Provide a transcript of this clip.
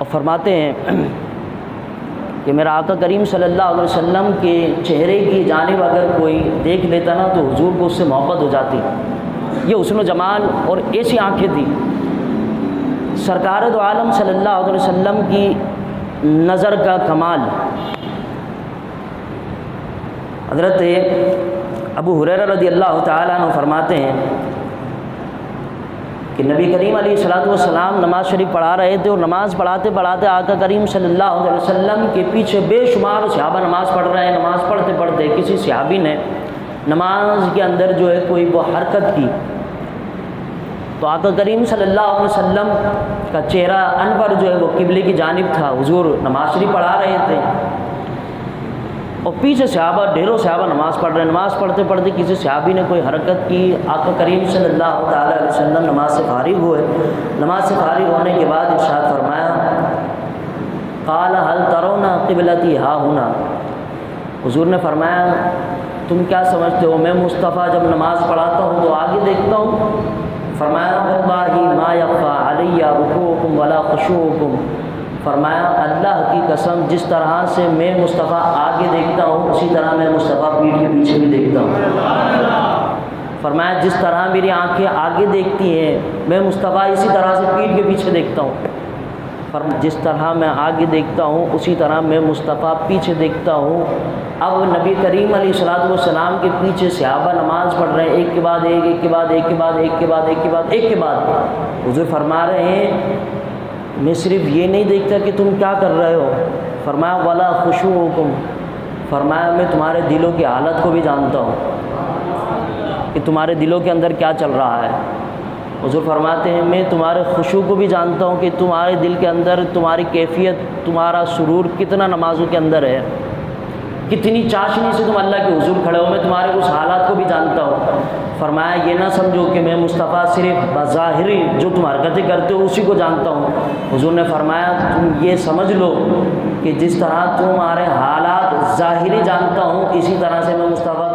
اور فرماتے ہیں کہ میرا آقا کریم صلی اللہ علیہ وسلم کے چہرے کی جانب اگر کوئی دیکھ لیتا نا تو حضور کو اس سے محبت ہو جاتی۔ یہ حسن و جمال اور ایسی آنکھیں تھی۔ سرکار دو عالم صلی اللہ علیہ وسلم کی نظر کا کمال۔ حضرت ابو ہریرہ رضی اللہ تعالیٰ عنہ فرماتے ہیں کہ نبی کریم علیہ الصلوۃ والسلام نماز شریف پڑھا رہے تھے، اور نماز پڑھاتے پڑھاتے آقا کریم صلی اللہ علیہ وسلم کے پیچھے بے شمار صحابہ نماز پڑھ رہے ہیں۔ نماز پڑھتے پڑھتے کسی صحابی نے نماز کے اندر جو ہے کوئی وہ حرکت کی، تو آقا کریم صلی اللہ علیہ وسلم کا چہرہ انور جو ہے وہ قبلے کی جانب تھا۔ حضور نماز شریف پڑھا رہے تھے اور پیچھے صحابہ، ڈھیروں صحابہ نماز پڑھ رہے ہیں۔ نماز پڑھتے پڑھتے کسی صحابی نے کوئی حرکت کی، آقا کریم صلی اللہ تعالیٰ علیہ وسلم نماز سے فارغ ہوئے۔ نماز سے فارغ ہونے کے بعد ارشاد فرمایا، قال هل ترون قبلتی ہا ہنا۔ حضور نے فرمایا تم کیا سمجھتے ہو، میں مصطفیٰ جب نماز پڑھاتا ہوں تو آگے دیکھتا ہوں؟ فرمایا واللہ ما یخفی علی رکوعکم ولا خشوعکم۔ فرمایا اللہ کی قسم جس طرح سے میں مصطفیٰ آگے دیکھتا ہوں اسی طرح میں مصطفیٰ پیٹھ کے پیچھے بھی دیکھتا ہوں۔ فرمایا جس طرح میری آنکھیں آگے دیکھتی ہیں میں مصطفیٰ اسی طرح سے پیٹھ کے پیچھے دیکھتا ہوں۔ جس طرح میں آگے دیکھتا ہوں اسی طرح میں مصطفیٰ پیچھے دیکھتا ہوں۔ اب نبی کریم علیہ الصلوۃ والسلام کے پیچھے صحابہ نماز پڑھ رہے ہیں، ایک کے بعد ایک، ایک کے بعد ایک کے بعد ایک کے بعد ایک کے بعد ایک کے بعد۔ حضور فرما رہے ہیں میں صرف یہ نہیں دیکھتا کہ تم کیا کر رہے ہو، فرمایا ولا خشوعکم، فرمایا میں تمہارے دلوں کی حالت کو بھی جانتا ہوں کہ تمہارے دلوں کے اندر کیا چل رہا ہے۔ حضور فرماتے ہیں میں تمہارے خشوع کو بھی جانتا ہوں کہ تمہارے دل کے اندر تمہاری کیفیت، تمہارا سرور کتنا نمازوں کے اندر ہے، کتنی چاشنی سے تم اللہ کے حضور کھڑے ہو، میں تمہارے اس حالات کو بھی جانتا ہوں۔ فرمایا یہ نہ سمجھو کہ میں مصطفیٰ صرف بظاہری جو تم حرکتیں کرتے ہو اسی کو جانتا ہوں۔ حضور نے فرمایا تم یہ سمجھ لو کہ جس طرح تمہارے حالات ظاہری جانتا ہوں اسی طرح سے میں مصطفیٰ